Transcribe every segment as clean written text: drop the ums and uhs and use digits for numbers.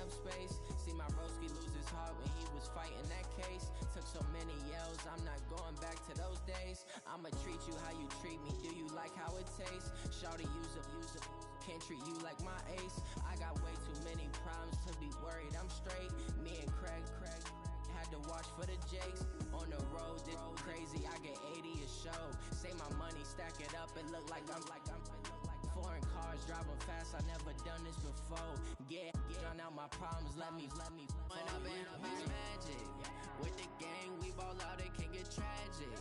enough space. See my broski lose his heart when he was fighting that case. Took so many yells, I'm not going back to those days. I'ma treat you how you treat me, do you like how it tastes? Shawty use up, can't treat you like my ace. I got way too many problems to be worried, I'm straight. Me and Craig had to watch for the Jakes. On the road, it's crazy, I get 80 a show. Say my money, stack it up, it look like I'm foreign cars, driving fast, I never done this before. Drown out my problems, let me When I've been magic. With the gang, we ball out, it can get tragic.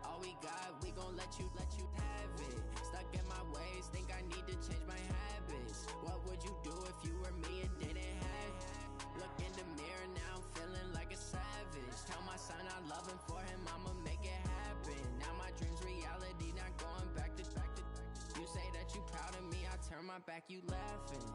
All we got, we gon' let you have it. Stuck in my ways, think I need to change my habits. What would you do if you were me and didn't have it? Look in the mirror now, I'm feeling like a savage. Tell my son I love him, for him I'ma make it happen. Now my dream's reality, not going back to. You say that you proud of me, I turn my back, you laughing.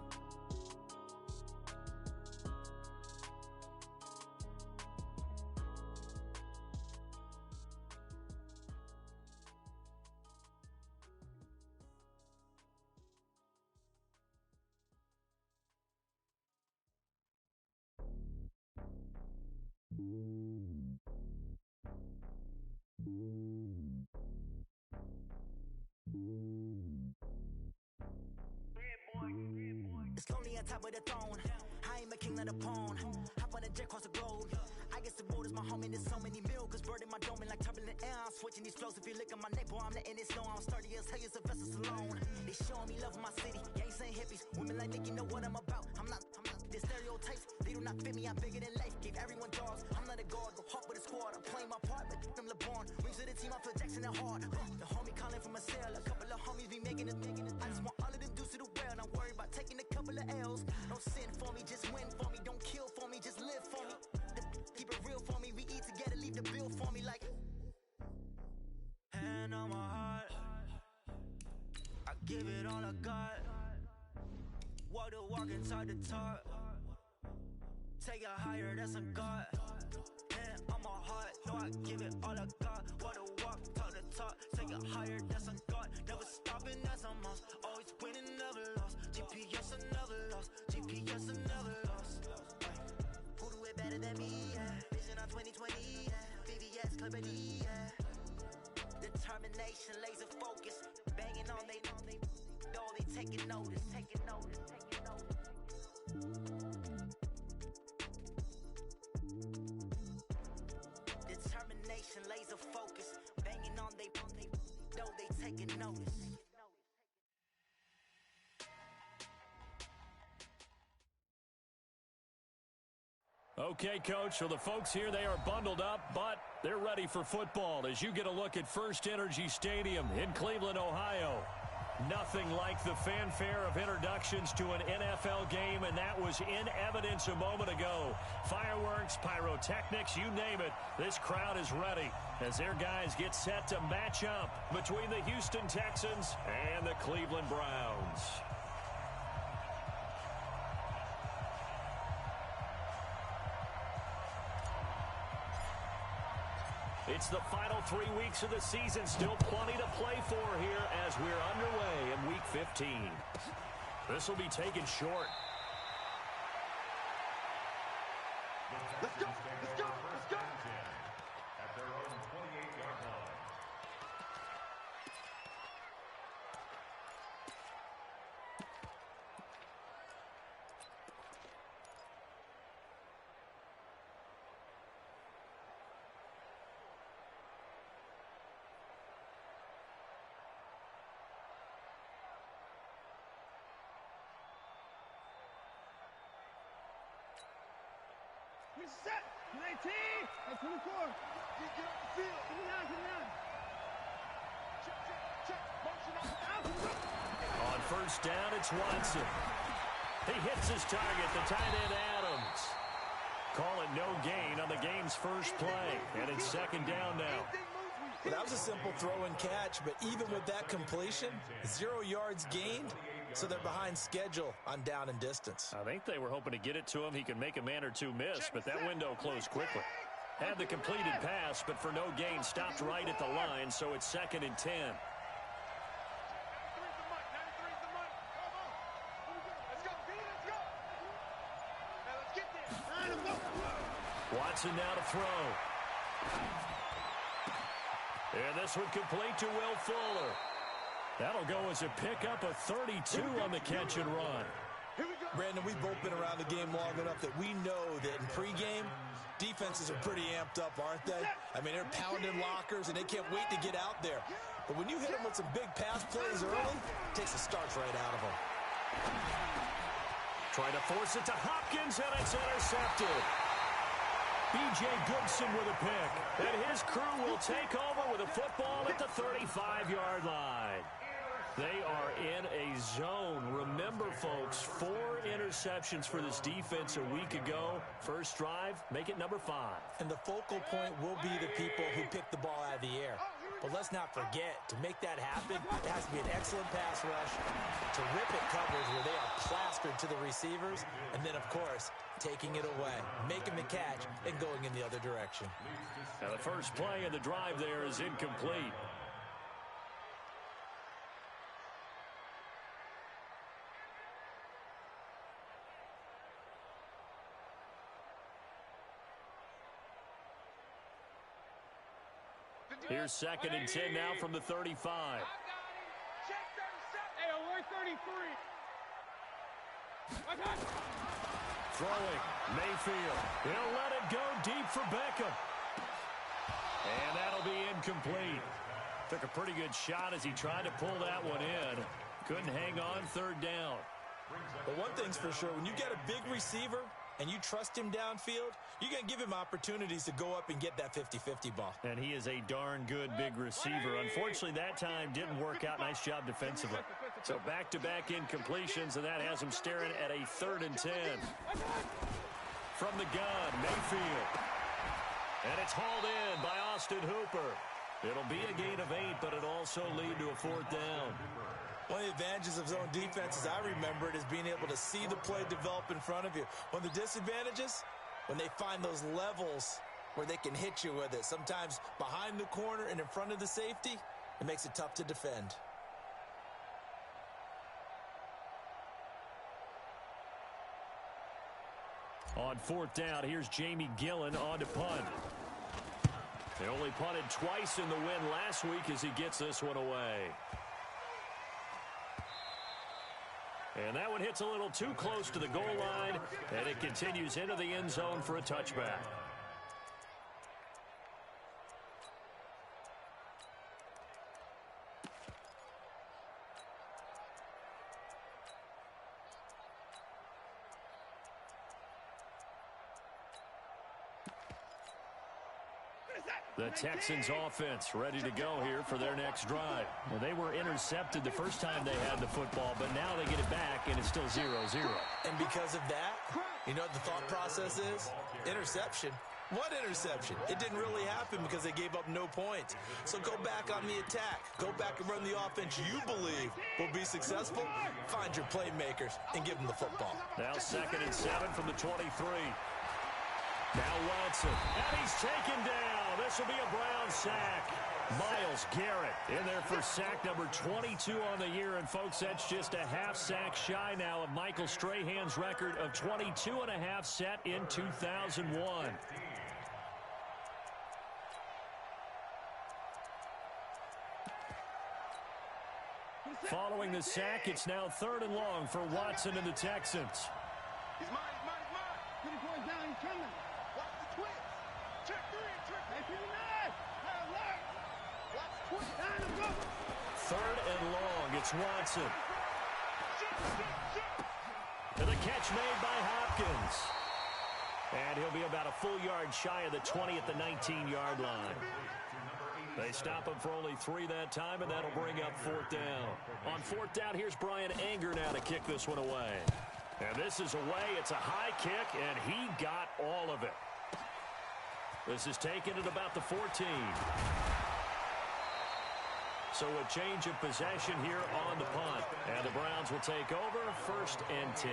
It's lonely on top of the throne. I ain't a king of the pawn. Hop on a jet across the globe. I guess the road is my home and there's so many milkers burning my dome like turbulent air. I'm switching these flows. If you look at my neck, boy, I'm letting it slow. I'm sturdy as hell as a vessel alone. They showing me love in my city. Gangs saying hippies. Women like Nick, you know what I'm about. I'm not. The stereotypes, they do not fit me. I'm bigger than life. Gave everyone dogs. I'm not a guard. Go hard with a squad. I'm playing my part, but I'm LeBron. Rings to the team. I feel Jackson and hard. The homie calling from a cell. A couple of homies be making it. I just want all of them dudes to do well. Don't worry about taking a couple of L's. Don't sin for me, just win for me. Don't kill for me, just live for me. Keep it real for me. We eat together, leave the bill for me like. Hand on my heart, I give it all I got. Walk the walk and talk the talk. Take it higher, that's a God. Hand on my heart, no, I give it all I got. Walk the walk, talk the talk. Take it higher, that's a God. Never stopping, that's a must. Always winning, never lost. GPS, I never lost. GPS, I never lost. Who do it better than me? Yeah. Vision on 2020. Yeah. VVS, Clarity. Yeah. Determination, laser focus. Banging on they taking notice. Determination, laser focus. Banging on they taking notice. Okay, Coach, so the folks here, they are bundled up, but they're ready for football as you get a look at First Energy Stadium in Cleveland, Ohio. Nothing like the fanfare of introductions to an NFL game, and that was in evidence a moment ago. Fireworks, pyrotechnics, you name it, this crowd is ready as their guys get set to match up between the Houston Texans and the Cleveland Browns. It's the final 3 weeks of the season. Still plenty to play for here as we're underway in Week 15. This will be taken short. Let's go! Let's go! Let's go! At their own 28-yard line. We're set. 19. At 24. Get off the field. Get it down. Check. Motion out. On first down, it's Watson. He hits his target, the tight end Adams. Call it no gain on the game's first play. And it's second down now. Well, that was a simple throw and catch, but even with that completion, 0 yards gained, so they're behind schedule on down and distance. I think they were hoping to get it to him. He could make a man or two miss, but that window closed quickly. Had the completed pass, but for no gain, stopped right at the line, so it's 2nd and 10. Watson now to throw. And this one complete to Will Fuller. That'll go as a pickup of 32 on the catch and run. Brandon, we've both been around the game long enough that we know that in pregame, defenses are pretty amped up, aren't they? I mean, they're pounding lockers, and they can't wait to get out there. But when you hit them with some big pass plays early, it takes the starch right out of them. Trying to force it to Hopkins, and it's intercepted. B.J. Goodson with a pick. And his crew will take over with a football at the 35-yard line. They are in a zone. Remember, folks, 4 interceptions for this defense a week ago. First drive, make it number 5. And the focal point will be the people who pick the ball out of the air. But let's not forget, to make that happen, it has to be an excellent pass rush, terrific coverage where they are plastered to the receivers, and then, of course, taking it away, making the catch, and going in the other direction. Now the first play of the drive there is incomplete. Here's 2nd and 10 now from the 35. Hey, we're 33. Throwing, Mayfield. He'll let it go deep for Beckham. And that'll be incomplete. Took a pretty good shot as he tried to pull that one in. Couldn't hang on 3rd down. But one thing's for sure, when you get a big receiver and you trust him downfield, you're going to give him opportunities to go up and get that 50-50 ball. And he is a darn good big receiver. Unfortunately, that time didn't work out. Nice job defensively. So back-to-back incompletions, and that has him staring at a 3rd and 10. From the gun, Mayfield. And it's hauled in by Austin Hooper. It'll be a gain of 8, but it'll also lead to a 4th down. One of the advantages of zone defense, as I remember it, is being able to see the play develop in front of you. One of the disadvantages, when they find those levels where they can hit you with it, sometimes behind the corner and in front of the safety, it makes it tough to defend. On 4th down, here's Jamie Gillen on to punt. They only punted twice in the win last week as he gets this one away. And that one hits a little too close to the goal line, and it continues into the end zone for a touchback. The Texans offense ready to go here for their next drive. Well, they were intercepted the first time they had the football, but now they get it back, and it's still 0-0. And because of that, you know what the thought process is? Interception. What interception? It didn't really happen because they gave up no points. So go back on the attack. Go back and run the offense you believe will be successful. Find your playmakers and give them the football. Now 2nd and 7 from the 23. Now Watson, and he's taken down. This will be a Brown sack. Myles Garrett in there for sack number 22 on the year. And, folks, that's just a half sack shy now of Michael Strahan's record of 22.5 set in 2001. Following the sack, it's now 3rd and long for Watson and the Texans. He's mine. 24 down, he's coming. Watch the twist. Check 3, trick. Hey, 59. Watch the twist. Down and go. 3rd and long, it's Watson. And the catch made by Hopkins. And he'll be about a full yard shy of the 20 at the 19-yard line. They stop him for only 3 that time, and that'll bring up 4th down. On 4th down, here's Brian Anger now to kick this one away. And this is away. It's a high kick, and he got all of it. This is taken at about the 14. So a change of possession here on the punt. And the Browns will take over 1st and 10.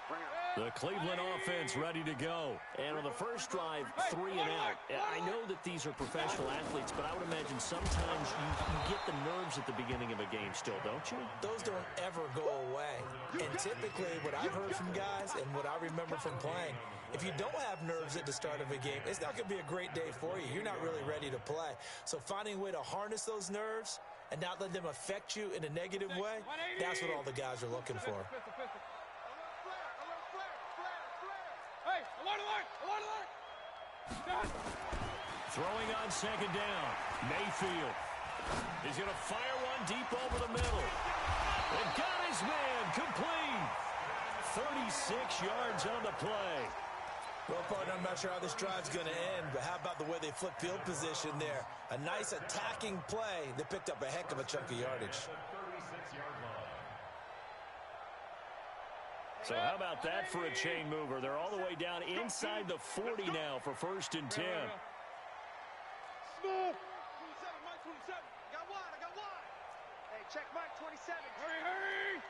Bring it. The Cleveland offense ready to go. And on the first drive, 3 and out. I know that these are professional athletes, but I would imagine sometimes you get the nerves at the beginning of a game still, don't you? Those don't ever go away. And typically, what I've heard from guys and what I remember from playing, if you don't have nerves at the start of a game, it's not going to be a great day for you. You're not really ready to play. So finding a way to harness those nerves and not let them affect you in a negative way, that's what all the guys are looking for. Throwing on second down. Mayfield. He's going to fire one deep over the middle. And got his man complete. 36 yards on the play. Well, partner, I'm not sure how this drive's going to end, but how about the way they flip field position there? A nice attacking play that picked up a heck of a chunk of yardage. So how about that for a chain mover? They're all the way down inside the 40 now for 1st and 10. Smooth. 27, Mike 27. I got wide. Hey, check Mike 27. Hurry.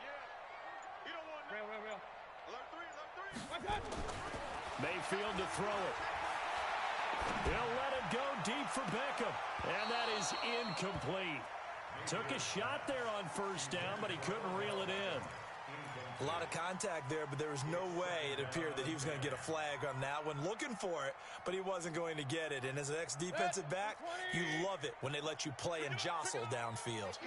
Yeah. You don't want no. Real. Alert 3. What's that? Mayfield to throw it. He'll let it go deep for Beckham. And that is incomplete. Took a shot there on 1st down, but he couldn't reel it in. A lot of contact there, but there was no way it appeared that he was going to get a flag on that one. Looking for it, but he wasn't going to get it. And as an ex-defensive back, you love it when they let you play and jostle downfield.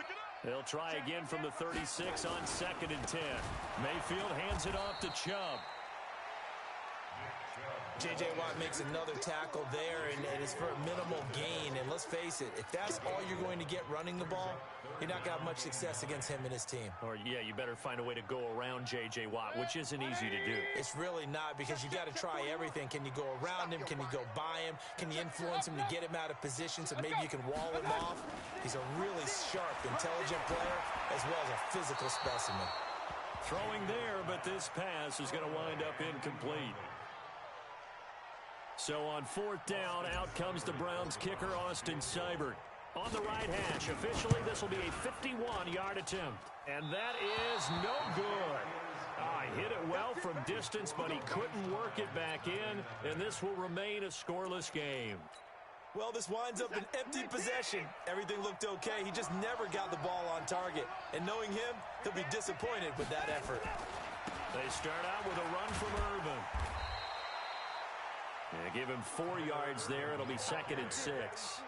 They'll try again from the 36 on 2nd and 10. Mayfield hands it off to Chubb. J.J. Watt makes another tackle there, and it's for a minimal gain. And let's face it, if that's all you're going to get running the ball, you're not going to have much success against him and his team. Or, yeah, you better find a way to go around J.J. Watt, which isn't easy to do. It's really not, because you got to try everything. Can you go around him? Can you go by him? Can you influence him to get him out of position so maybe you can wall him off? He's a really sharp, intelligent player as well as a physical specimen. Throwing there, but this pass is going to wind up incomplete. So on 4th down, out comes the Browns kicker, Austin Seibert. On the right hash, officially this will be a 51-yard attempt. And that is no good. He hit it well from distance, but he couldn't work it back in, and this will remain a scoreless game. Well, this winds up an empty possession. Everything looked okay. He just never got the ball on target. And knowing him, he'll be disappointed with that effort. They start out with a run from Urban. Give him 4 yards there. It'll be 2nd and 6.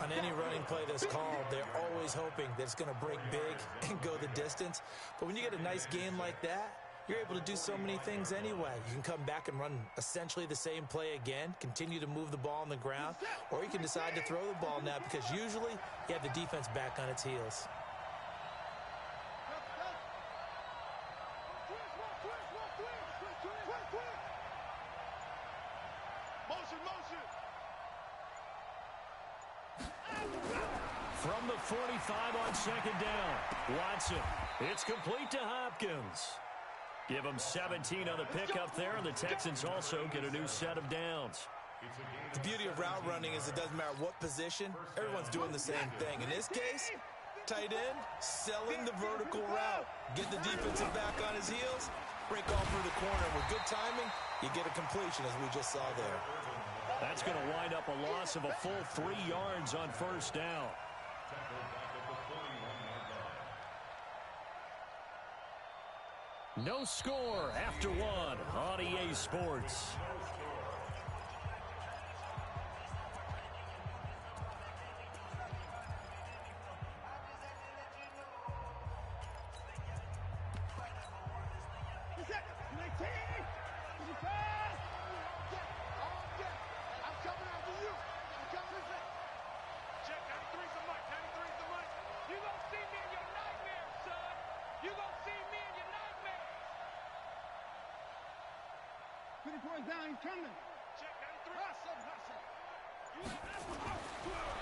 On any running play that's called, they're always hoping that it's going to break big and go the distance. But when you get a nice game like that, you're able to do so many things anyway. You can come back and run essentially the same play again, continue to move the ball on the ground, or you can decide to throw the ball now because usually you have the defense back on its heels. From the 45 on 2nd down, Watson. It's complete to Hopkins. Give them 17 on the pickup there, and the Texans also get a new set of downs. The beauty of route running is it doesn't matter what position, everyone's doing the same thing. In this case, tight end, selling the vertical route. Get the defensive back on his heels, break off through the corner. With good timing, you get a completion, as we just saw there. That's going to wind up a loss of a full 3 yards on 1st down. No score after 1 on EA Sports.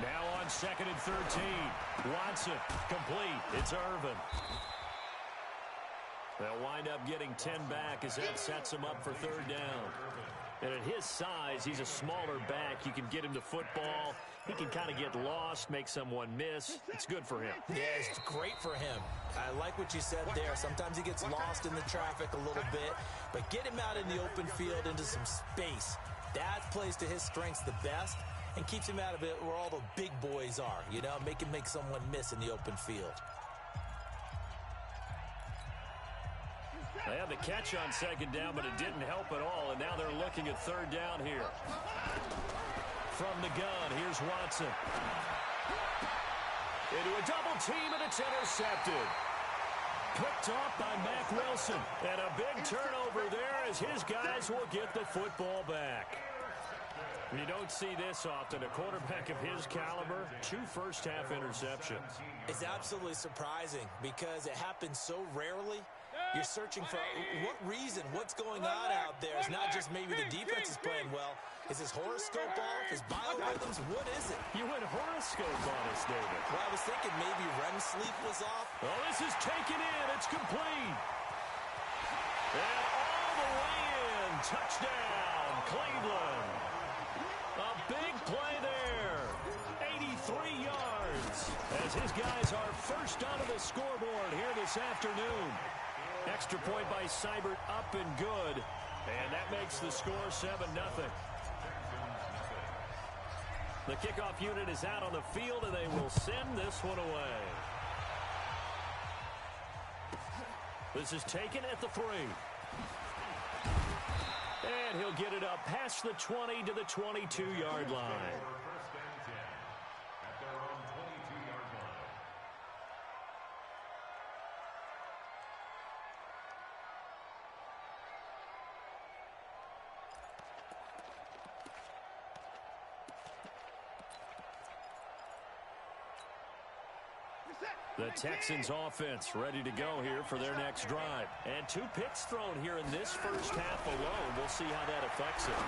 Now on 2nd and 13. Watson, complete. It's Irvin. They'll wind up getting 10 back as that sets him up for third down. And at his size, he's a smaller back. You can get him to football. He can kind of get lost, make someone miss. It's good for him. Yeah, it's great for him. I like what you said there. Sometimes he gets lost in the traffic a little bit, but get him out in the open field into some space. That plays to his strengths the best and keeps him out of it where all the big boys are, you know, make him make someone miss in the open field. They had the catch on second down, but it didn't help at all, and now they're looking at third down here. From the gun, here's Watson. Into a double team, and it's intercepted. Picked off by Mack Wilson. And a big turnover there as his guys will get the football back. You don't see this often. A quarterback of his caliber, 2 first-half interceptions. It's absolutely surprising because it happens so rarely. You're searching for what reason, what's going on out there. It's not just maybe the defense is playing well. Is his horoscope off? His biorhythms? What is it? You went horoscope on us, David. Well, I was thinking maybe REM sleep was off. Oh, this is taken in. It's complete. And all the way in. Touchdown, Cleveland. A big play there. 83 yards. As his guys are first onto the scoreboard here this afternoon. Extra point by Seibert, up and good. And that makes the score 7-0. The kickoff unit is out on the field, and they will send this one away. This is taken at the 3. And he'll get it up past the 20 to the 22-yard line. The Texans offense ready to go here for their next drive. And 2 picks thrown here in this first half alone. We'll see how that affects it.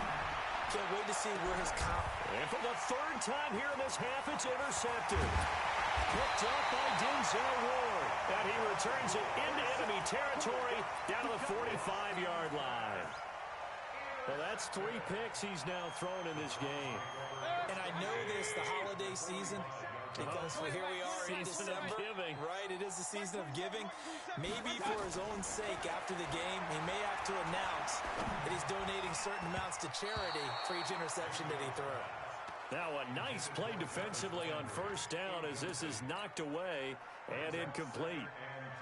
Can't wait to see where his And for the 3rd time here in this half, it's intercepted. Picked up by Denzel Ward. And he returns it into enemy territory down to the 45-yard line. Well, that's 3 picks he's now thrown in this game. And I know this, the holiday season, because here we are in December, right? It is the season of giving. Maybe for his own sake, after the game, he may have to announce that he's donating certain amounts to charity for each interception that he threw. Now a nice play defensively on first down as this is knocked away and incomplete.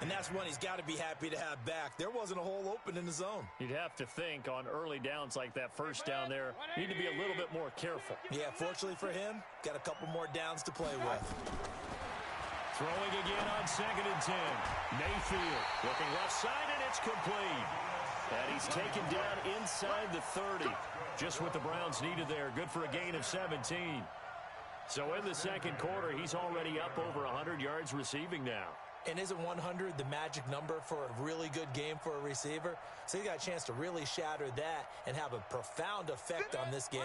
And that's one he's got to be happy to have back. There wasn't a hole open in the zone. You'd have to think on early downs like that first down there, need to be a little bit more careful. Yeah, fortunately for him, got a couple more downs to play with. Throwing again on 2nd and 10. Mayfield looking left side, and it's complete. And he's taken down inside the 30. Just what the Browns needed there. Good for a gain of 17. So in the second quarter, he's already up over 100 yards receiving now. And isn't 100 the magic number for a really good game for a receiver? So he got a chance to really shatter that and have a profound effect on this game.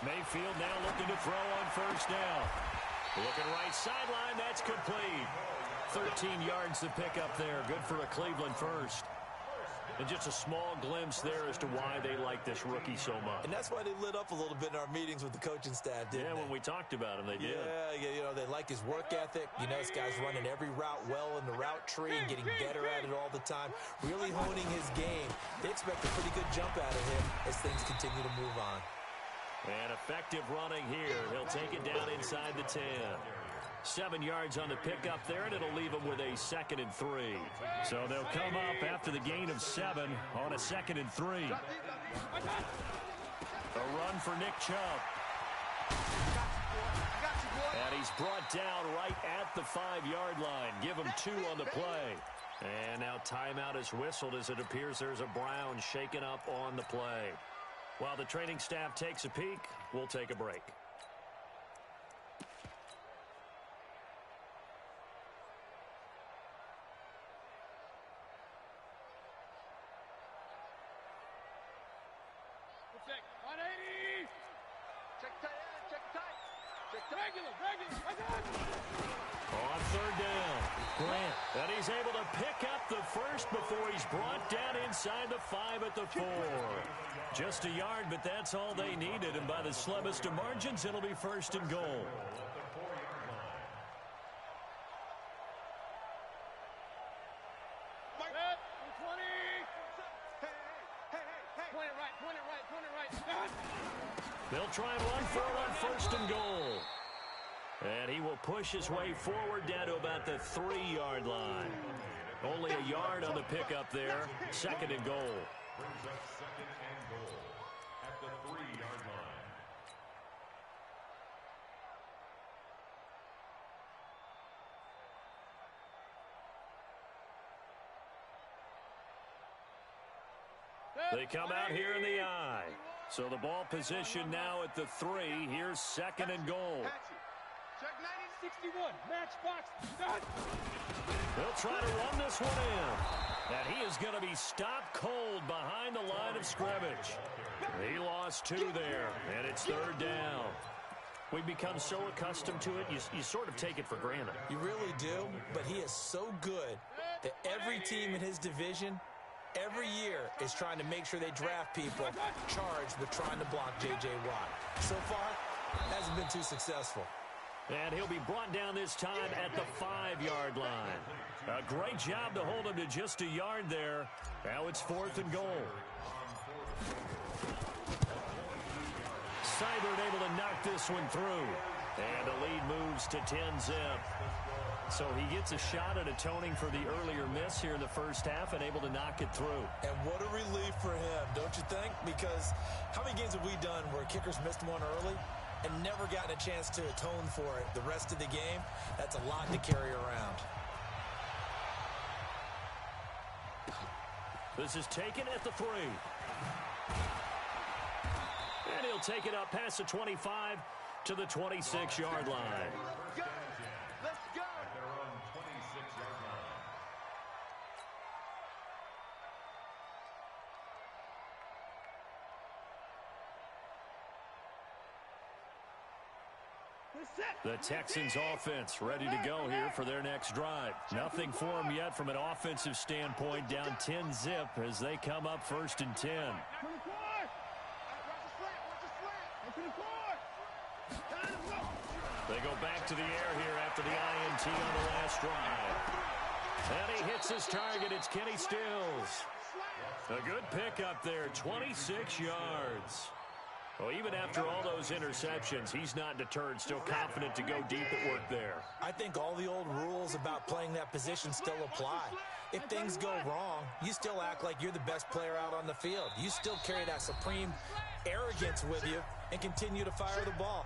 Mayfield now looking to throw on first down. Looking right sideline, that's complete. 13 yards to pick up there. Good for a Cleveland first. And just a small glimpse there as to why they like this rookie so much. And that's why they lit up a little bit in our meetings with the coaching staff, didn't they? Yeah, when we talked about him, they did. Yeah, you know, they like his work ethic. You know, this guy's running every route well in the route tree and getting better at it all the time. Really honing his game. They expect a pretty good jump out of him as things continue to move on. And effective running here. He'll take it down inside the 10. 7 yards on the pickup there, and it'll leave them with a 2nd and 3. So they'll come up after the gain of 7 on a 2nd and 3. A run for Nick Chubb. And he's brought down right at the 5-yard line. Give him 2 on the play. And now timeout is whistled as it appears there's a Brown shaken up on the play. While the training staff takes a peek, we'll take a break. Check 180. Check tight end. Check tight. On third down, Grant. And he's able to pick up the first before he's brought down inside the 5 at the 4. Just a yard, but that's all they needed. And by the slimmest of margins, it'll be first and goal. They'll try and run for it on first and goal. And he will push his way forward down to about the 3-yard line. Only a yard on the pickup there. Second and goal. Brings up second and goal at the 3-yard line. They come out here in the I. So the ball position now at the 3. Here's second and goal. Check 1961. Match box. They'll try to run this one in. And he is going to be stopped cold behind the line of scrimmage. He lost 2 there, and it's third down. We've become so accustomed to it, you sort of take it for granted. You really do, but he is so good that every team in his division every year is trying to make sure they draft people charged with trying to block J.J. Watt. So far, hasn't been too successful. And he'll be brought down this time at the 5-yard line. A great job to hold him to just a yard there. Now it's fourth and goal. Seibert able to knock this one through. And the lead moves to 10-zip. So he gets a shot at atoning for the earlier miss here in the first half and able to knock it through. And what a relief for him, don't you think? Because how many games have we done where kickers missed one early and never gotten a chance to atone for it the rest of the game? That's a lot to carry around. This is taken at the 3. And he'll take it up past the 25 to the 26-yard line. Let's go. At their own 26-yard line. The Texans offense ready to go here for their next drive. Nothing for them yet from an offensive standpoint, down 10-zip as they come up first and 10. They go back to the air here after the INT on the last drive. And he hits his target. It's Kenny Stills. A good pickup there, 26 yards. Well, even after all those interceptions, he's not deterred, still confident to go deep at work there. I think all the old rules about playing that position still apply. If things go wrong, you still act like you're the best player out on the field. You still carry that supreme arrogance with you and continue to fire the ball.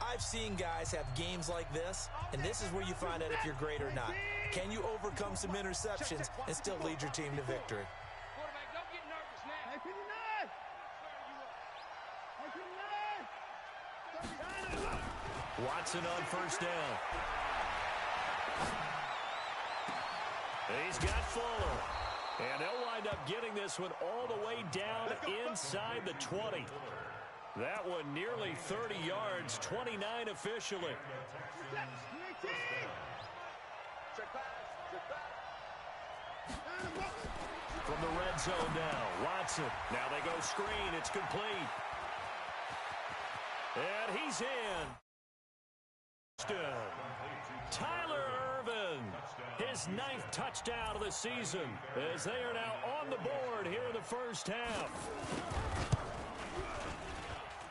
I've seen guys have games like this, and this is where you find out if you're great or not. Can you overcome some interceptions and still lead your team to victory? Quarterback, don't get nervous now. Watson on first down. He's got Fuller. And they'll wind up getting this one all the way down inside the 20. That one nearly 30 yards, 29 officially. From the red zone now, Watson. Now they go screen. It's complete. And he's in. Tyler Ervin, his 9th touchdown of the season, as they are now on the board here in the first half.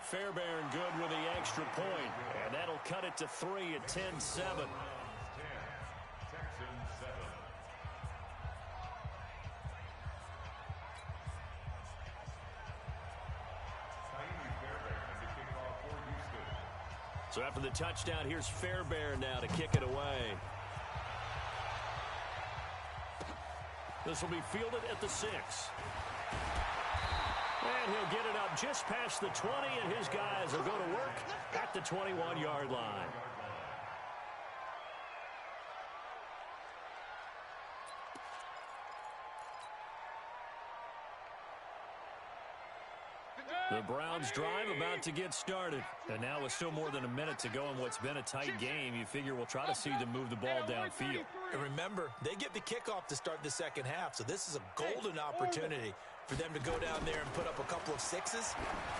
Fairbairn good with the extra point, and that'll cut it to 3 at 10-7. Texans 7. So after the touchdown, here's Fairbairn now to kick it away. This will be fielded at the 6. And he'll get it up just past the 20, and his guys will go to work at the 21-yard line. The Browns drive about to get started. And now with still more than a minute to go in what's been a tight game, you figure we'll try to see them move the ball downfield. And remember, they get the kickoff to start the second half, so this is a golden opportunity for them to go down there and put up a couple of sixes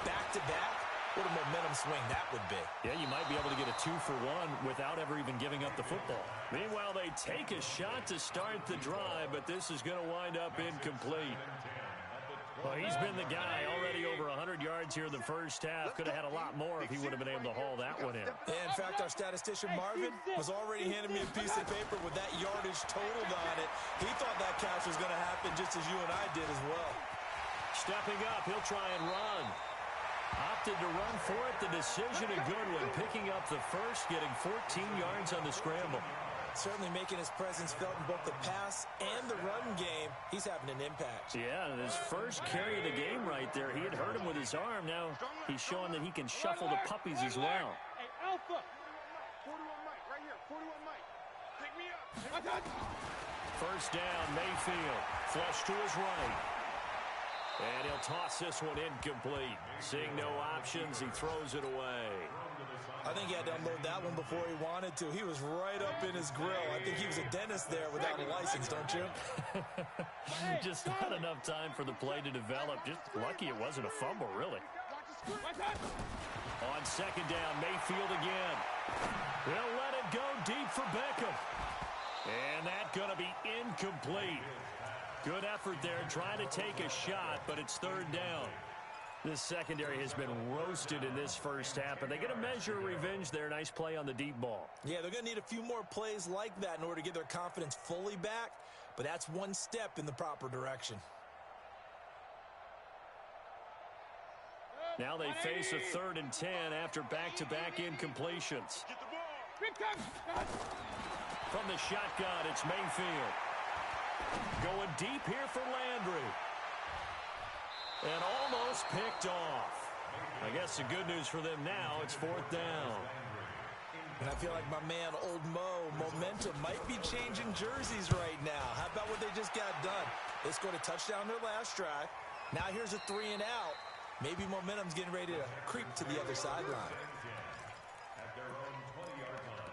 back-to-back. What a momentum swing that would be. Yeah, you might be able to get a 2-for-1 without ever even giving up the football. Meanwhile, they take a shot to start the drive, but this is going to wind up incomplete. Well, he's been the guy already over 100 yards here in the first half. Could have had a lot more if he would have been able to haul that one in. In fact, our statistician Marvin was already handing me a piece of paper with that yardage totaled on it. He thought that catch was going to happen just as you and I did as well. Stepping up, he'll try and run. Opted to run for it. The decision a good one. Picking up the first, getting 14 yards on the scramble. Certainly making his presence felt in both the pass and the run game. He's having an impact. Yeah, and his first carry of the game right there. He had hurt him with his arm. Now he's showing that he can shuffle the puppies as well. Hey, Alpha. 41 Mike, right here. 41 Mike. Pick me up. First down, Mayfield. Flush to his right. And he'll toss this one incomplete. Seeing no options, he throws it away. I think he had to unload that one before he wanted to. He was right up in his grill. I think he was a dentist there without a license, don't you? Just not enough time for the play to develop. Just lucky it wasn't a fumble, really. On second down, Mayfield again. He'll let it go deep for Beckham. And that's going to be incomplete. Good effort there, trying to take a shot, but it's third down. This secondary has been roasted in this first half, but they get a measure of revenge there. Nice play on the deep ball. Yeah, they're going to need a few more plays like that in order to get their confidence fully back, but that's one step in the proper direction. Now they face a 3rd and 10 after back-to-back incompletions. From the shotgun, it's Mayfield. Going deep here for Landry. And almost picked off. I guess the good news for them now, it's 4th down. And I feel like my man, Old Mo, momentum might be changing jerseys right now. How about what they just got done? They scored a touchdown their last drive. Now here's a 3 and out. Maybe momentum's getting ready to creep to the other sideline. At their own 20-yard line.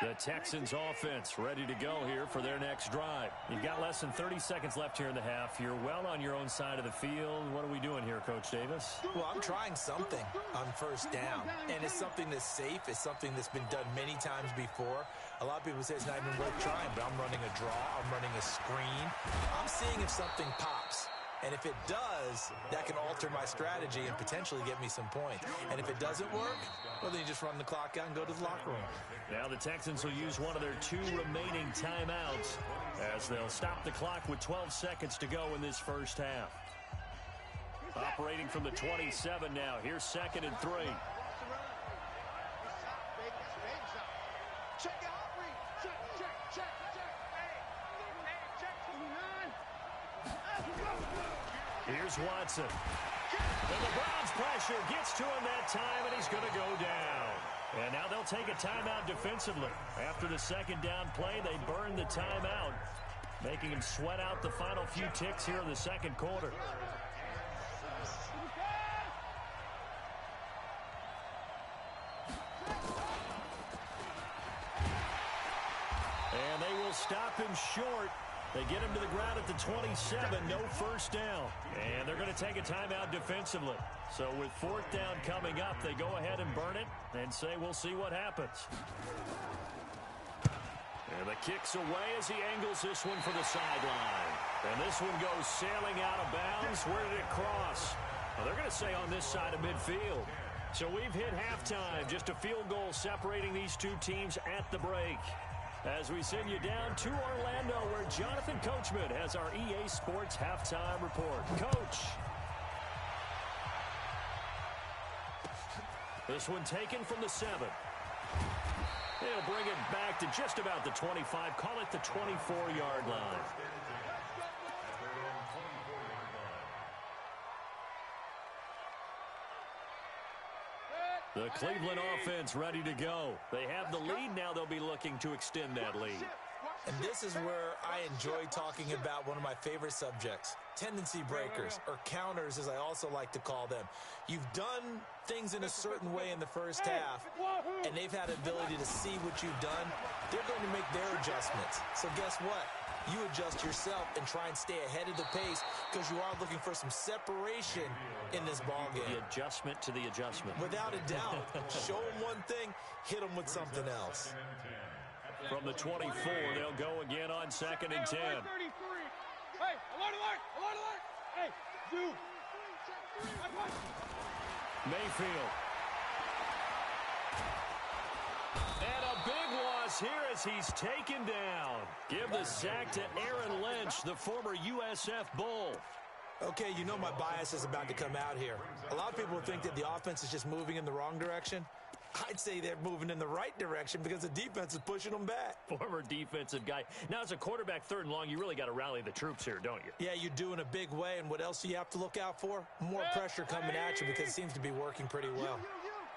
The Texans offense ready to go here for their next drive. You've got less than 30 seconds left here in the half. You're well on your own side of the field. What are we doing here, Coach Davis? Well, I'm trying something on first down, and it's something that's safe. It's something that's been done many times before. A lot of people say it's not even worth trying, but I'm running a draw. I'm running a screen. I'm seeing if something pops. And if it does, that can alter my strategy and potentially get me some points. And if it doesn't work, well, then you just run the clock out and go to the locker room. Now the Texans will use one of their 2 remaining timeouts as they'll stop the clock with 12 seconds to go in this first half. Operating from the 27 now. Here's 2nd and 3. Check out, check. Here's Watson. And the Browns pressure gets to him that time, and he's going to go down. And now they'll take a timeout defensively. After the second down play, they burn the timeout, making him sweat out the final few ticks here in the second quarter. And they will stop him short. They get him to the ground at the 27, no first down. And they're going to take a timeout defensively. So with 4th down coming up, they go ahead and burn it and say we'll see what happens. And the kick's away as he angles this one for the sideline. And this one goes sailing out of bounds. Where did it cross? Well, they're going to say on this side of midfield. So we've hit halftime. Just a field goal separating these two teams at the break. As we send you down to Orlando, where Jonathan Coachman has our EA Sports Halftime Report. Coach. This one taken from the 7. They'll bring it back to just about the 25. Call it the 24-yard line. The Cleveland offense ready to go. They have the lead. Now they'll be looking to extend that lead. And this is where I enjoy talking about one of my favorite subjects, tendency breakers, or counters as I also like to call them. You've done things in a certain way in the first half, and they've had the ability to see what you've done. They're going to make their adjustments. So guess what? You adjust yourself and try and stay ahead of the pace because you are looking for some separation in this ball game. The adjustment to the adjustment. Without a doubt. Show them one thing, hit them with something else. From the 24, they'll go again on 2nd and 10. Hey, alert, alert, alert, alert. Hey, you. Mayfield. And a big loss here as he's taken down. Give the sack to Aaron Lynch, the former USF Bull. Okay, you know my bias is about to come out here. A lot of people think that the offense is just moving in the wrong direction. I'd say they're moving in the right direction because the defense is pushing them back. Former defensive guy. Now, as a quarterback, 3rd and long, you really got to rally the troops here, don't you? Yeah, you do in a big way. And what else do you have to look out for? More pressure coming at you because it seems to be working pretty well.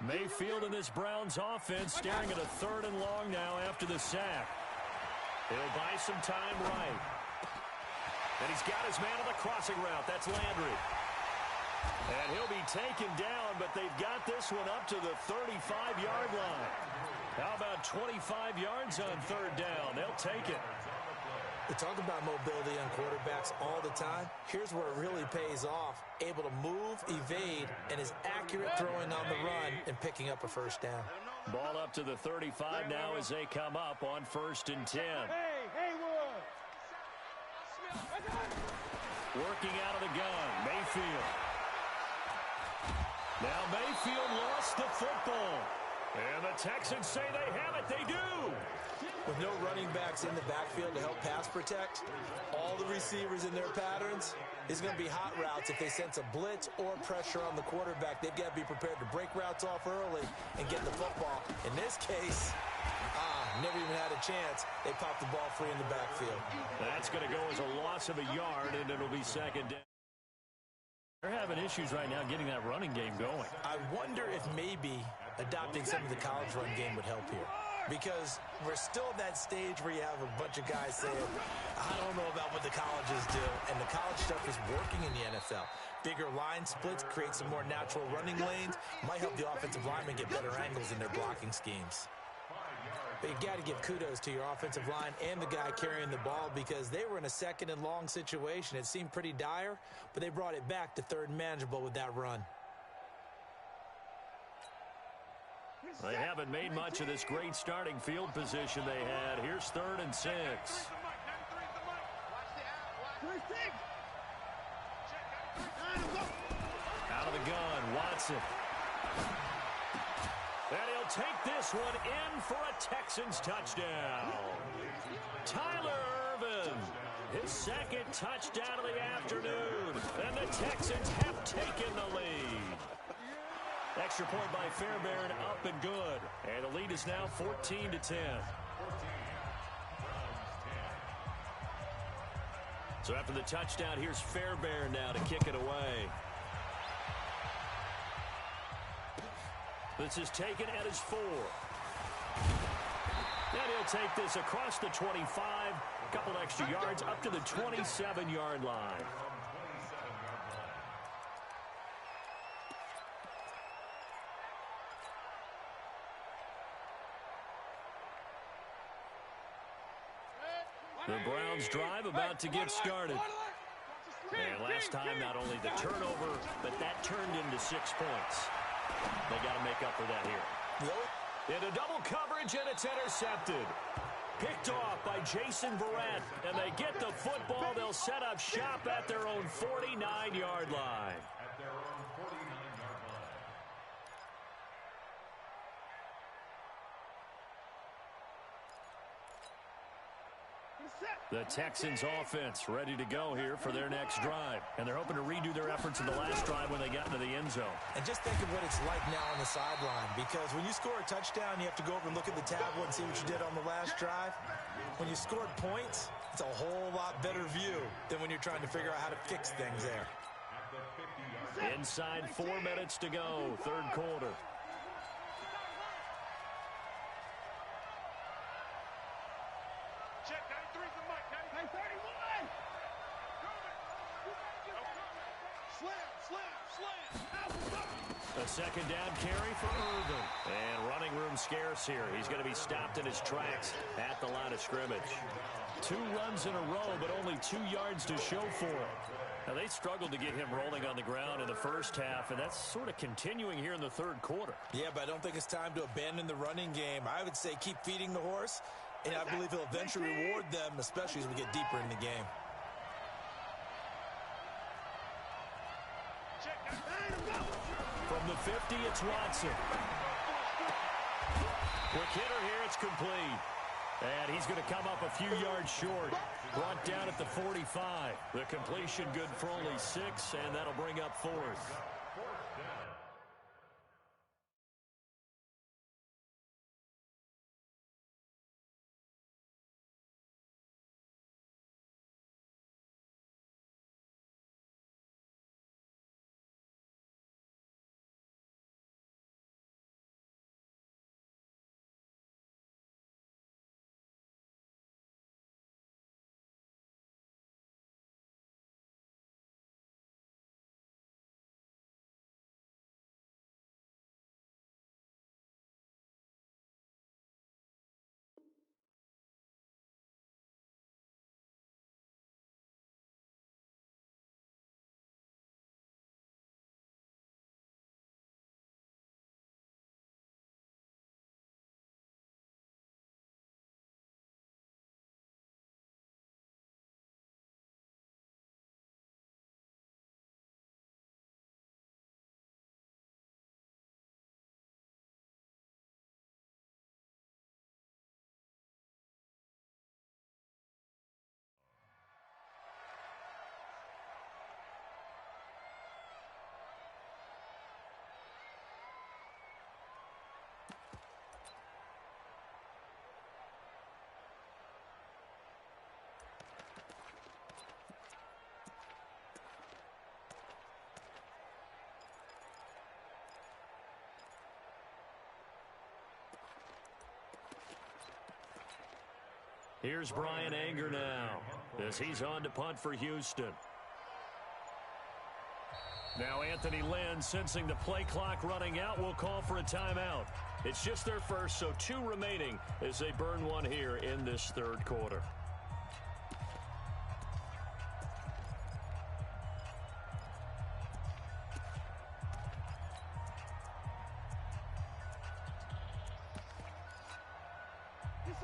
Mayfield in this Browns offense staring at a 3rd and long now after the sack. He'll buy some time right. And he's got his man on the crossing route. That's Landry. And he'll be taken down, but they've got this one up to the 35-yard line. How about 25 yards on 3rd down? They'll take it. We talk about mobility on quarterbacks all the time. Here's where it really pays off. Able to move, evade, and is accurate throwing on the run and picking up a 1st down. Ball up to the 35 now as they come up on 1st and 10. Hey, Haywood. Working out of the gun, Mayfield. Now Mayfield lost the football. And the Texans say they have it. They do. With no running backs in the backfield to help pass protect, all the receivers in their patterns, it's going to be hot routes if they sense a blitz or pressure on the quarterback. They've got to be prepared to break routes off early and get the football. In this case, never even had a chance. They popped the ball free in the backfield. That's going to go as a loss of a yard, and it'll be 2nd down. They're having issues right now getting that running game going. I wonder if maybe adopting some of the college run game would help here. Because we're still at that stage where you have a bunch of guys saying, I don't know about what the colleges do. And the college stuff is working in the NFL. Bigger line splits create some more natural running lanes. Might help the offensive linemen get better angles in their blocking schemes. But you got to give kudos to your offensive line and the guy carrying the ball because they were in a 2nd and long situation. It seemed pretty dire, but they brought it back to 3rd and manageable with that run. They haven't made much of this great starting field position they had. Here's 3rd and 6. Out of the gun, Watson. And he'll take this one in for a Texans touchdown. Tyler Ervin, his 2nd touchdown of the afternoon. And the Texans have taken the lead. Extra point by Fairbairn, up and good. And the lead is now 14-10. So after the touchdown, here's Fairbairn now to kick it away. This is taken at his 4. And he'll take this across the 25, a couple extra yards up to the 27-yard line. The Browns drive about to get started. And last time, not only the turnover, but that turned into 6 points. They got to make up for that here. Into double coverage, and it's intercepted. Picked off by Jason Verrett, and they get the football. They'll set up shop at their own 49-yard line. The Texans offense ready to go here for their next drive. And they're hoping to redo their efforts in the last drive when they got into the end zone. And just think of what it's like now on the sideline, because when you score a touchdown, you have to go over and look at the tablet and see what you did on the last drive. When you scored points, it's a whole lot better view than when you're trying to figure out how to fix things there. Inside 4 minutes to go, third quarter. Check 93's the mic. 31. Slam. A second down carry for Irvin. And running room scarce here. He's going to be stopped in his tracks at the line of scrimmage. 2 runs in a row, but only 2 yards to show for it. Now, they struggled to get him rolling on the ground in the first half, and that's sort of continuing here in the third quarter. Yeah, but I don't think it's time to abandon the running game. I would say keep feeding the horse, and I believe he'll eventually reward them, especially as we get deeper in the game. From the 50, it's Watson. Quick hitter here, it's complete. And he's going to come up a few yards short. Brought down at the 45. The completion good for only 6, and that'll bring up 4th. Here's Brian Anger now as he's on to punt for Houston. Now Anthony Lynn, sensing the play clock running out, will call for a timeout. It's just their first, so 2 remaining as they burn one here in this third quarter.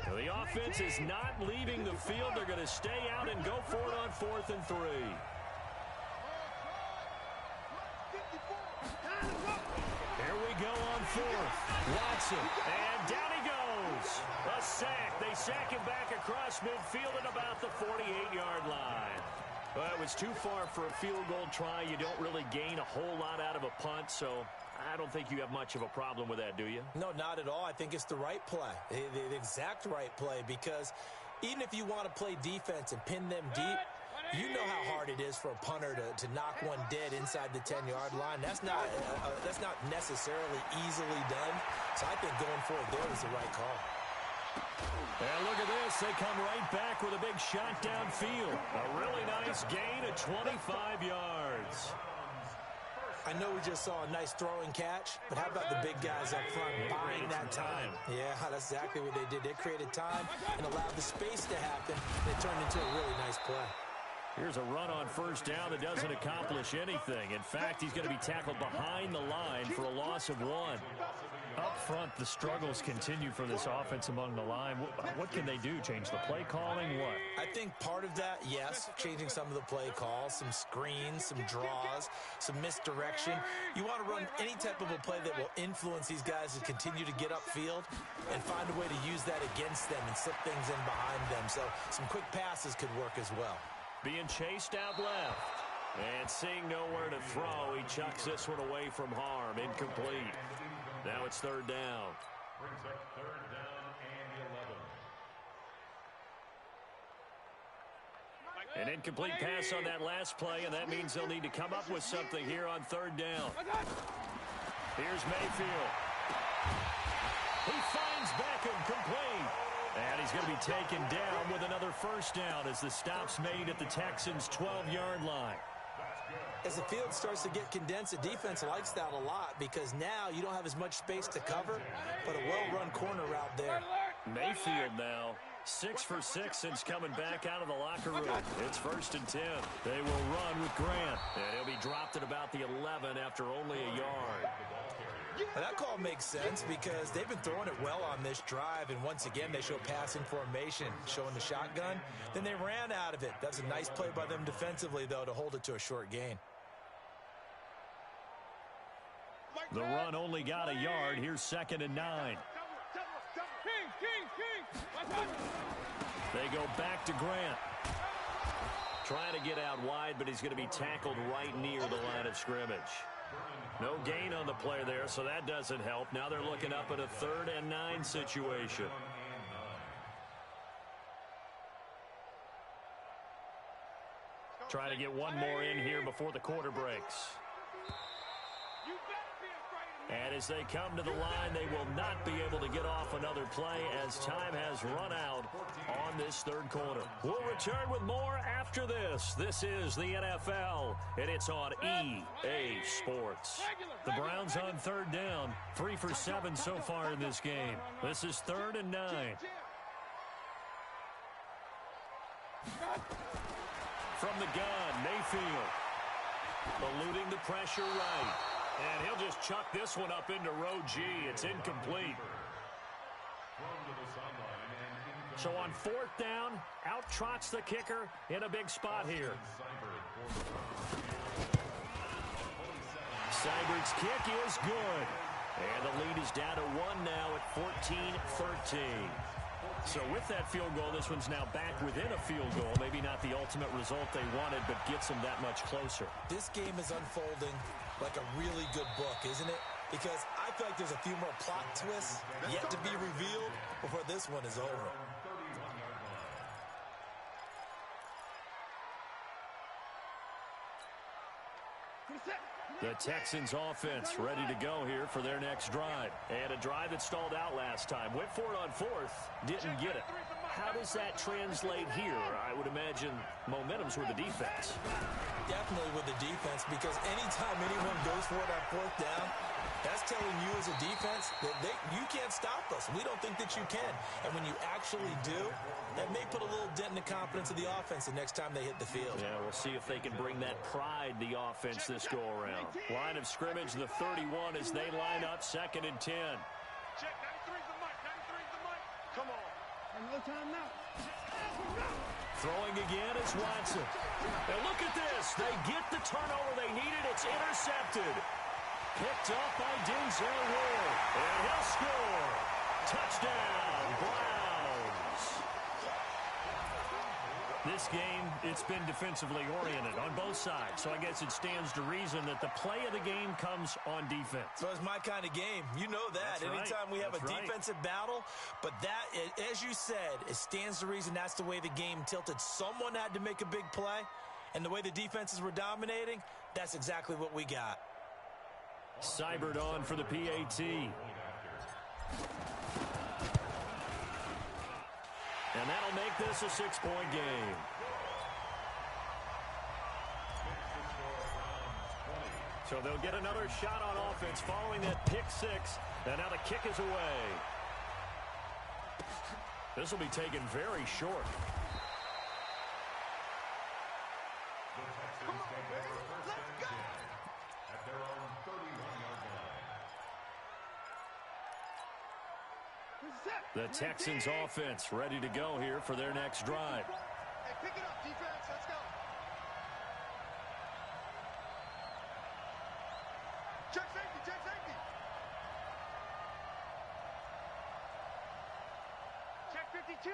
The offense is not leaving the field. They're going to stay out and go for it on 4th and 3. Here we go on 4th. Watson, and down he goes. A sack. They sack him back across midfield at about the 48-yard line. Well, it was too far for a field goal try. You don't really gain a whole lot out of a punt, so I don't think you have much of a problem with that, do you? No, not at all. I think it's the right play, the exact right play, because even if you want to play defense and pin them deep, you know how hard it is for a punter to knock one dead inside the 10-yard line. That's not necessarily easily done. So I think going for it there is the right call. And look at this. They come right back with a big shot downfield. A really nice gain of 25 yards. I know we just saw a nice throwing catch, but how about the big guys up front buying that time? Yeah, that's exactly what they did. They created time and allowed the space to happen, and it turned into a really nice play. Here's a run on first down that doesn't accomplish anything. In fact, he's going to be tackled behind the line for a loss of 1. Up front, the struggles continue for this offense among the line. What can they do? Change the play calling? What? I think part of that, yes, changing some of the play calls, some screens, some draws, some misdirection. You want to run any type of a play that will influence these guys to continue to get upfield and find a way to use that against them and slip things in behind them. So some quick passes could work as well. Being chased out left. And seeing nowhere to throw, he chucks this one away from harm. Incomplete. Now it's third down. Brings up third down and 11. An incomplete pass on that last play, and that means they'll need to come up with something here on third down. Here's Mayfield. He finds Beckham complete. And he's going to be taken down with another first down as the stop's made at the Texans' 12-yard line. As the field starts to get condensed, the defense likes that a lot because now you don't have as much space to cover, but a well-run corner route there. Mayfield now 6 for 6 since coming back out of the locker room. It's 1st and 10. They will run with Grant, and he'll be dropped at about the 11 after only a yard. Well, that call makes sense because they've been throwing it well on this drive, and once again they show passing formation, showing the shotgun. Then they ran out of it. That's a nice play by them defensively, though, to hold it to a short gain. The run only got a yard. Here's 2nd and 9. They go back to Grant. Trying to get out wide, but he's going to be tackled right near the line of scrimmage. No gain on the play there, so that doesn't help. Now they're looking up at a 3rd and 9 situation. Trying to get one more in here before the quarter breaks. And as they come to the line, they will not be able to get off another play as time has run out on this 3rd quarter. We'll return with more after this. This is the NFL, and it's on EA Sports. The Browns on 3rd down, 3 for 7 so far in this game. This is 3rd and 9. From the gun, Mayfield. Eluding the pressure right. And he'll just chuck this one up into row G. It's incomplete. So on 4th down, out trots the kicker in a big spot here. Seibert's kick is good. And the lead is down to 1 now at 14-13. So with that field goal, this one's now back within a field goal. Maybe not the ultimate result they wanted, but gets them that much closer. This game is unfolding like a really good book, isn't it? Because I feel like there's a few more plot twists yet to be revealed before this one is over. The Texans offense ready to go here for their next drive. And a drive that stalled out last time. Went for it on 4th, didn't get it. How does that translate here? I would imagine momentum's with the defense. Definitely with the defense, because anytime anyone goes for it on 4th down, that's telling you as a defense that you can't stop us. We don't think that you can. And when you actually do, that may put a little dent in the confidence of the offense the next time they hit the field. Yeah, we'll see if they can bring that pride, the offense, this go-around. Line of scrimmage, the 31 as they line up, 2nd and 10. Check, 93's the mic, 93's the mic. Come on. No time now. Throwing again is Watson. And look at this. They get the turnover they needed. It's intercepted. Picked up by Denzel Ward. And he'll score. Touchdown, Browns. This game, it's been defensively oriented on both sides. So I guess it stands to reason that the play of the game comes on defense. So it's my kind of game. You know that. That's Anytime we have a defensive battle. But that, as you said, it stands to reason that's the way the game tilted. Someone had to make a big play. And the way the defenses were dominating, that's exactly what we got. Seibert on for the PAT. And that'll make this a 6-point game. So they'll get another shot on offense following that pick 6. And now the kick is away. This will be taken very short. The Texans offense ready to go here for their next drive. Hey, pick it up, defense. Let's go. Check safety, check safety. Check 52.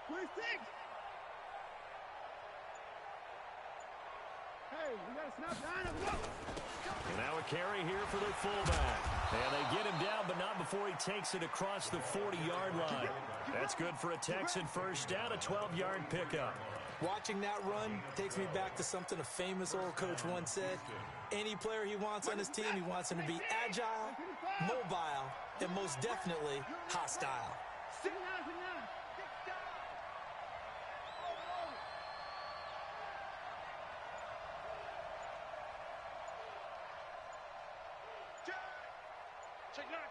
26. Hey, we got to snap down and go. And now a carry here for their fullback. And they get him down, but not before he takes it across the 40-yard line. That's good for a Texan first down, a 12-yard pickup. Watching that run takes me back to something a famous old coach once said. Any player he wants on his team, he wants him to be agile, mobile, and most definitely hostile. Sit down.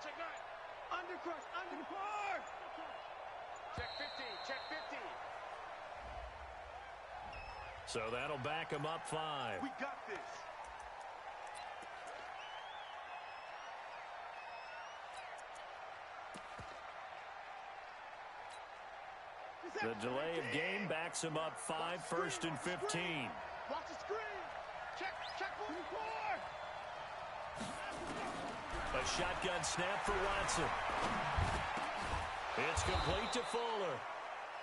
Check nine. Undercrush, under the bar. Check 50, check 50. So that'll back him up 5. We got this. The delay of game backs him up 5, 1st and 15. Watch the screen. Check 44. A shotgun snap for Watson. It's complete to Fuller.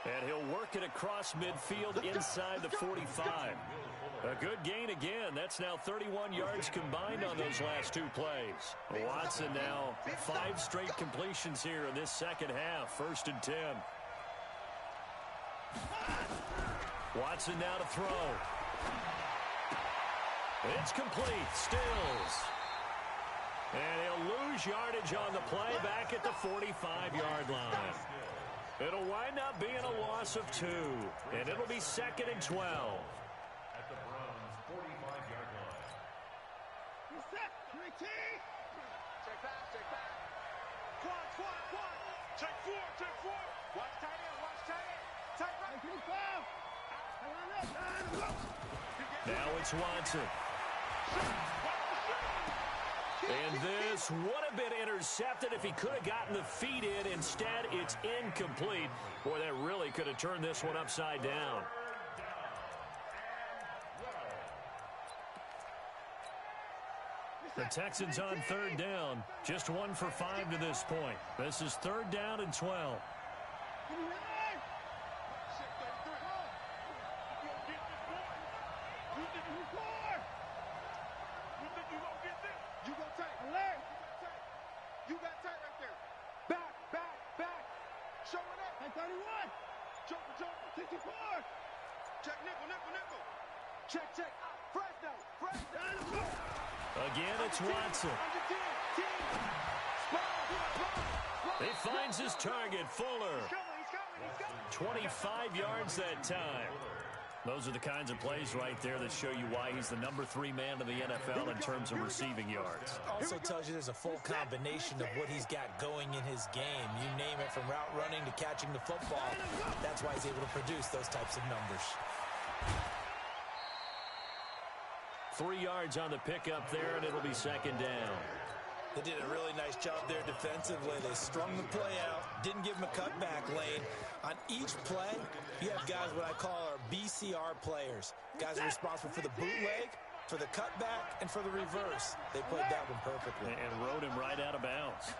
And he'll work it across midfield inside the 45. A good gain again. That's now 31 yards combined on those last 2 plays. Watson now 5 straight completions here in this second half. 1st and 10. Watson now to throw. It's complete. Stills. And he'll lose yardage on the play back at the 45-yard line. It'll wind up being a loss of 2. And it'll be 2nd and 12. At the Browns' 45-yard line. Reset. Check back. Quad. Check 4. Watch tight end. Tight right. Now it's Watson. And this would have been intercepted if he could have gotten the feet in. Instead, it's incomplete. Boy, that really could have turned this one upside down. The Texans on 3rd down. Just 1 for 5 to this point. This is 3rd down and 12. You got tight right there. Back. Showing up. 31. Jumper. 64. Check nickel. Check. Fresno. Again, it's Watson. He finds his target, Fuller. He's coming. 25 yards that time. Those are the kinds of plays right there that show you why he's the number 3 man in the NFL in terms of receiving yards. Also tells you there's a full combination of what he's got going in his game. You name it, from route running to catching the football. That's why he's able to produce those types of numbers. 3 yards on the pickup there, and it'll be 2nd down. They did a really nice job there defensively. They strung the play out, didn't give him a cutback lane. On each play, you have guys what I call our BCR players. Guys are responsible for the bootleg, for the cutback, and for the reverse. They played that one perfectly. And rode him right out of bounds.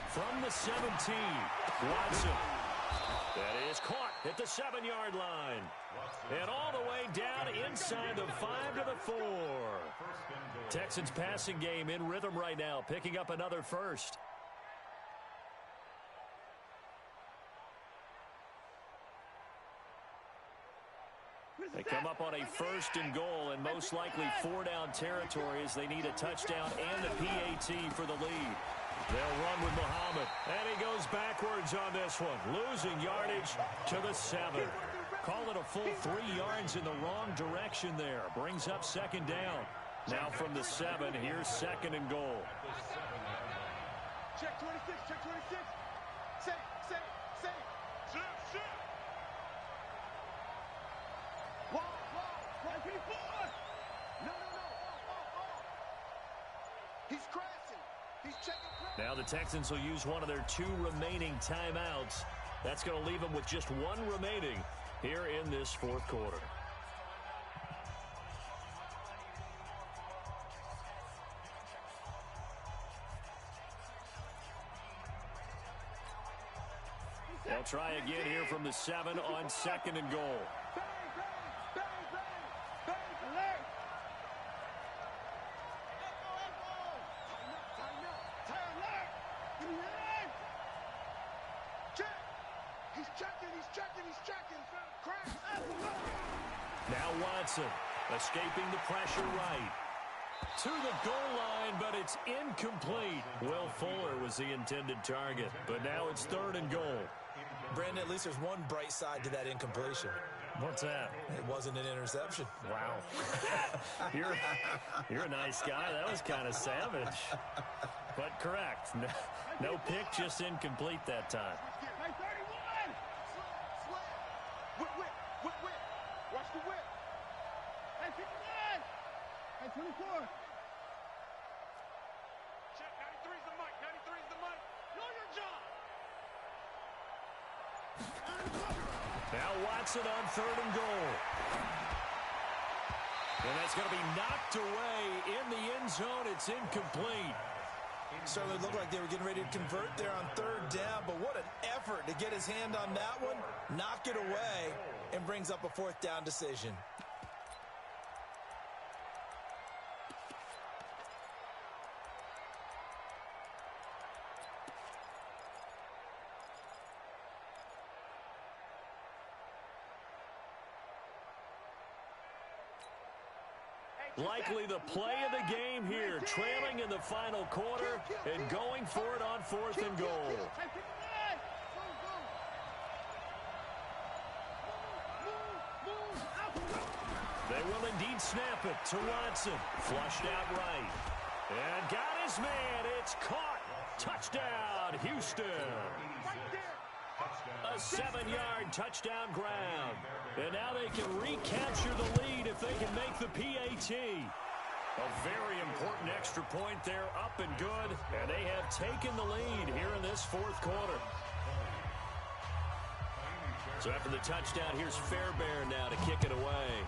From the 17, Watson. That is caught at the 7-yard line. And all the way down inside the 5 to the 4. Texans passing game in rhythm right now, picking up another first. They come up on a 1st and goal, and most likely 4-down territory as they need a touchdown and a PAT for the lead. They'll run with Muhammad, and he goes backwards on this one, losing yardage to the 7. Call it a full 3 yards in the wrong direction there. Brings up 2nd down. Now from the 7, here's 2nd and goal. Check 26. Safe. He's crashing. He's checking. Now the Texans will use one of their 2 remaining timeouts. That's going to leave them with just 1 remaining here in this fourth quarter. They'll try again here from the 7 on 2nd and goal. Now Watson escaping the pressure right. To the goal line, but it's incomplete. Will Fuller was the intended target, but now it's 3rd and goal. Brandon, at least there's one bright side to that incompletion. What's that? It wasn't an interception. Wow. You're a nice guy. That was kind of savage. But correct. No pick, just incomplete that time. Watch the whip. Hey, 59. Hey, 24. Check, 93 is the mic. 93 is the mic. Know your job. Now Watson on 3rd and goal. And that's going to be knocked away in the end zone. It's incomplete. Certainly looked like they were getting ready to convert there on 3rd down, but what an effort to get his hand on that one, knock it away, and brings up a 4th down decision. Likely the play of the game here, trailing in the final quarter and going for it on 4th and goal. They will indeed snap it to Watson. Flushed out right. And got his man. It's caught. Touchdown, Houston. A 7-yard touchdown ground. And now they can recapture the lead if they can make the PAT. A very important extra point there, up and good. And they have taken the lead here in this 4th quarter. So after the touchdown, here's Fairbairn now to kick it away.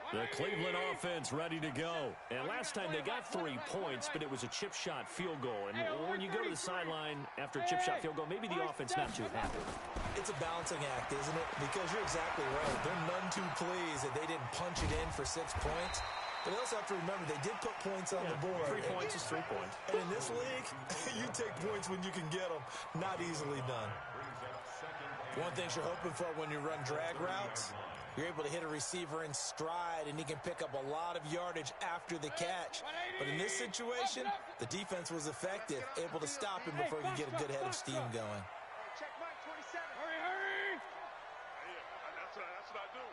The Cleveland offense ready to go. And last time they got 3 points, but it was a chip shot field goal. And when you go to the sideline after a chip shot field goal, maybe the offense not too happy. It's a balancing act, isn't it? Because you're exactly right. They're none too pleased that they didn't punch it in for 6 points. But they also have to remember they did put points on the board. 3 points is 3 points. And in this league, you take points when you can get them. Not easily done. One thing you're hoping for when you run drag routes, you're able to hit a receiver in stride, and he can pick up a lot of yardage after the catch. But in this situation, the defense was effective, able to stop him before he could get a good head of steam going. Check Mike 27. Hurry. That's what I do.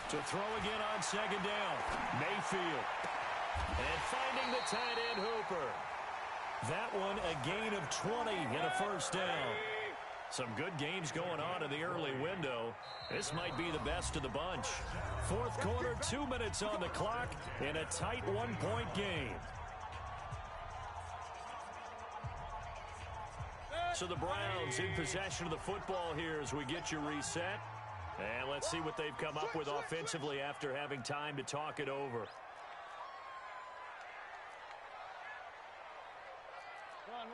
To throw again on 2nd down. Mayfield. And finding the tight end Hooper. That one a gain of 20 and a 1st down. Some good games going on in the early window. This might be the best of the bunch. 4th quarter, 2 minutes on the clock, in a tight 1-point game. So the Browns in possession of the football here as we get you reset. And let's see what they've come up with offensively after having time to talk it over. Run.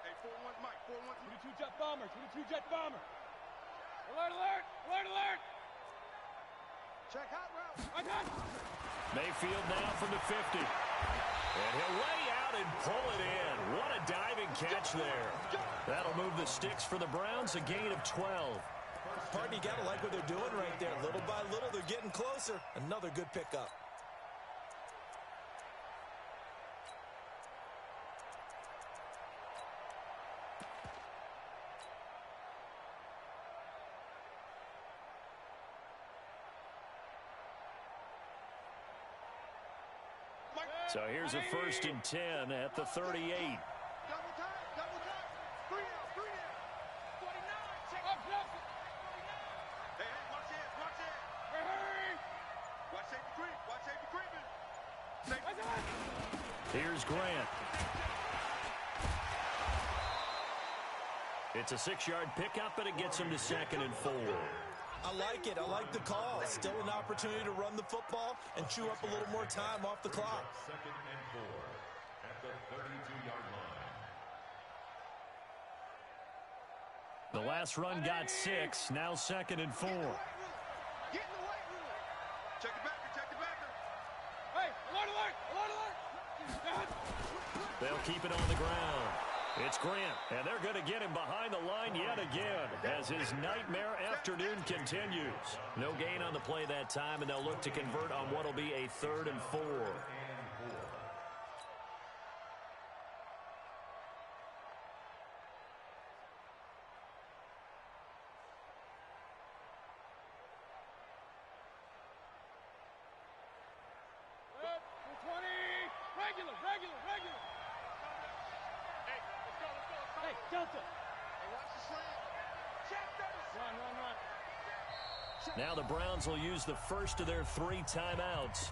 Hey, 4-1 Mike, 4-1. 22 jet bomber, 22 jet bomber. Alert. Check hot route. Mayfield now from the 50. And he'll lay out and pull it in. What a diving catch there. That'll move the sticks for the Browns, a gain of 12. Partner, you got to like what they're doing right there. Little by little, they're getting closer. Another good pickup. So here's a 1st and 10 at the 38. Double time, double time. 3 out, 3 out. 49, check up, 49. Hey, watch it, watch it. Hey. Watch safety creep, watch safety creeping. Here's Grant. It's a 6-yard pickup, but it gets him to 2nd and 4. I like it. I like the call. Still an opportunity to run the football and chew up a little more time off the clock. 2nd and 4 at the 32-yard line. The last run got 6. Now 2nd and 4. Get in the weight room. Check the backer, check the backer. Hey, alert, alert, alert, alert. They'll keep it on the ground. It's Grant, and they're going to get him behind the line yet again as his nightmare afternoon continues. No gain on the play that time, and they'll look to convert on what will be a 3rd and 4. Now the Browns will use the first of their 3 timeouts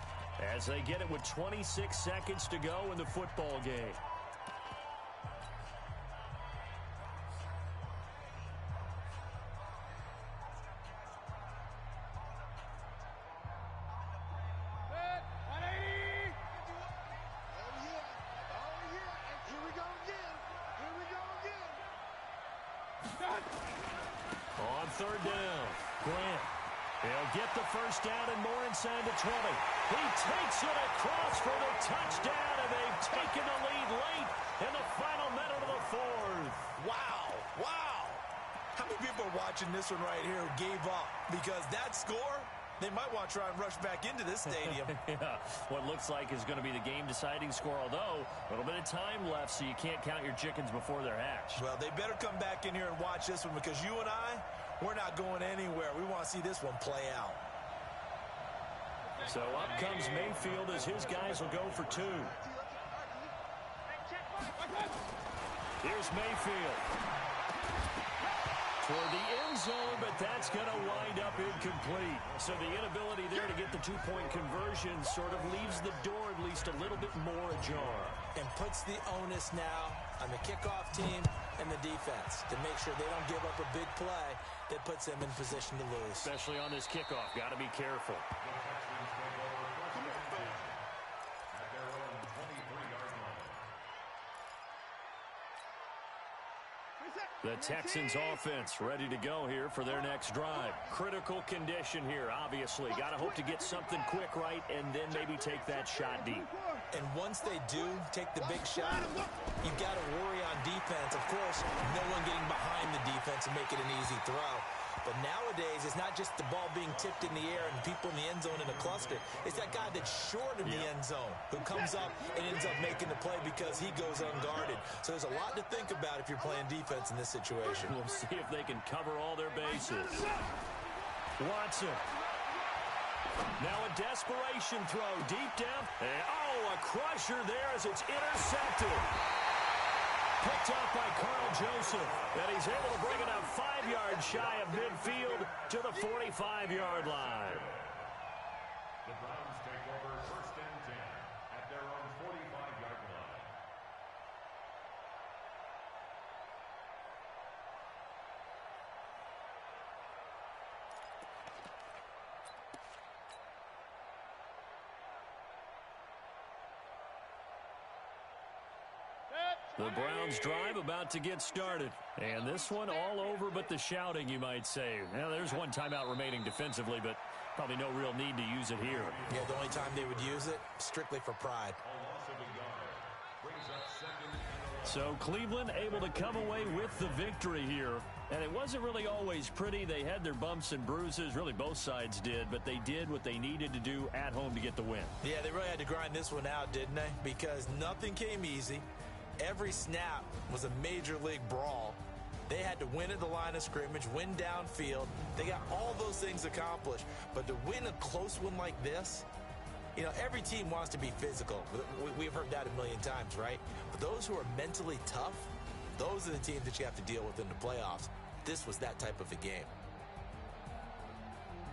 as they get it with 26 seconds to go in the football game. On 3rd down, Grant. He'll get the first down and more inside the 20. He takes it across for the touchdown, and they've taken the lead late in the final minute of the 4th. Wow, wow. How many people are watching this one right here who gave up? Because that score, they might want to try and rush back into this stadium. Yeah, what looks like is going to be the game-deciding score, although a little bit of time left, so you can't count your chickens before they're hatched. Well, they better come back in here and watch this one because you and I, we're not going anywhere. We want to see this one play out. So up comes Mayfield as his guys will go for 2. Here's Mayfield. Toward the end zone, but that's going to wind up incomplete. So the inability there to get the 2-point conversion sort of leaves the door at least a little bit more ajar. And puts the onus now on the kickoff team and the defense to make sure they don't give up a big play that puts them in position to lose. Especially on this kickoff. Got to be careful. The Texans offense ready to go here for their next drive. Critical condition here, obviously. Got to hope to get something quick right and then maybe take that shot deep. And once they do take the big shot, you've got to worry on defense. Of course, no one getting behind the defense and make it an easy throw. But nowadays, it's not just the ball being tipped in the air and people in the end zone in a cluster. It's that guy that's short in the end zone who comes up and ends up making the play because he goes unguarded. So there's a lot to think about if you're playing defense in this situation. We'll see if they can cover all their bases. Watson. Now a desperation throw deep down. And, a crusher there as it's intercepted. Picked up by Carl Joseph. And he's able to bring it up 5 yards shy of midfield to the 45-yard line. The Browns take over 1st and 10 at their own 45-yard line. The Browns drive about to get started. And this one all over but the shouting, you might say. Now, there's one timeout remaining defensively, but probably no real need to use it here. Yeah, the only time they would use it, strictly for pride. So Cleveland able to come away with the victory here. And it wasn't really always pretty. They had their bumps and bruises. Really, both sides did. But they did what they needed to do at home to get the win. Yeah, they really had to grind this one out, didn't they? Because nothing came easy. Every snap was a major league brawl. They had to win at the line of scrimmage, win downfield. They got all those things accomplished. But to win a close one like this, you know, every team wants to be physical. We've heard that a million times, right? But those who are mentally tough, those are the teams that you have to deal with in the playoffs. This was that type of a game.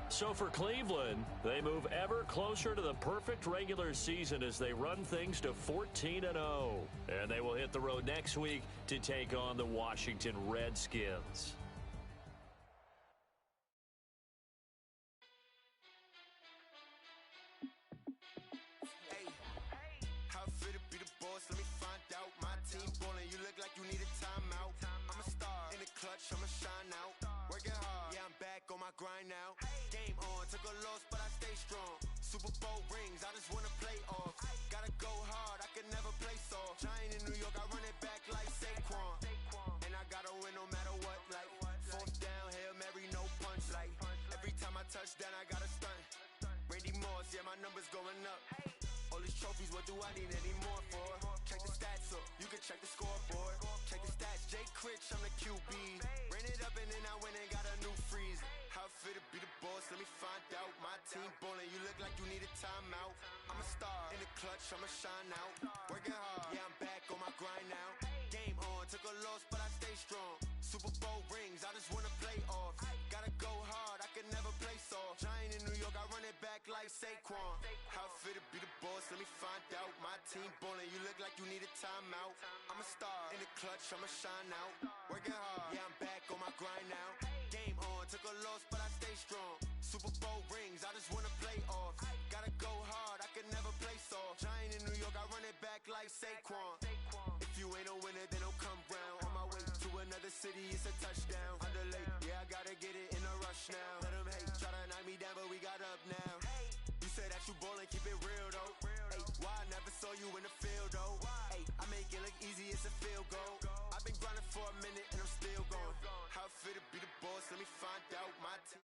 So for Cleveland, they move ever closer to the perfect regular season as they run things to 14-0. And they will hit the road next week to take on the Washington Redskins. How fit to be the boss? Let me find out. My team ballin', you look like you need a timeout. I'm a star in the clutch, I'ma shine out. Working hard, yeah, I'm back on my grind now. Game on, took a loss, but I stay strong. Super Bowl rings, I just wanna play off. Gotta go hard, I can never play soft. Giant in New York, I run it back like Saquon. And I gotta win no matter what, like fourth down, Hail Mary, no punch. Like every time I touch down, I gotta stunt. Randy Moss, yeah, my numbers going up. All these trophies, what do I need any more for? Check the stats up, you can check the scoreboard. Check the stats, Jake Critch, I'm the QB. Ran it up and then I went and got a new freeze. How fit to be the boss, let me find out. My team ballin', you look like you need a timeout. I'm a star in the clutch, I'ma shine out. Working hard, yeah, I'm back on my grind now. Game on, took a loss, but I stay strong. Super Bowl rings, I just wanna play off. Gotta go hard, I can never play soft. Giant in New York, I run it back like Saquon. How fit to be the boss, let me find out. My team ballin', you look like you need a timeout. I'm a star in the clutch, I'ma shine out. Working hard, yeah, I'm back on my grind now. Game on, took a loss, but I stay strong. Super Bowl rings, I just wanna play off. Gotta go hard, I can never play soft. Giant in New York, I run it back like Saquon. If you ain't a winner, then don't come round. On my way to another city, it's a touchdown. Underlay, yeah, I gotta get it in a rush now. Let them hate, try to knock me down, but we got up now. You say that you ballin', keep it real though. Hey, why I never saw you in the field though? Hey, I make it look easy, it's a field goal. I've been grinding for a minute and I'm still going. How fit to be the boss, let me find out. My team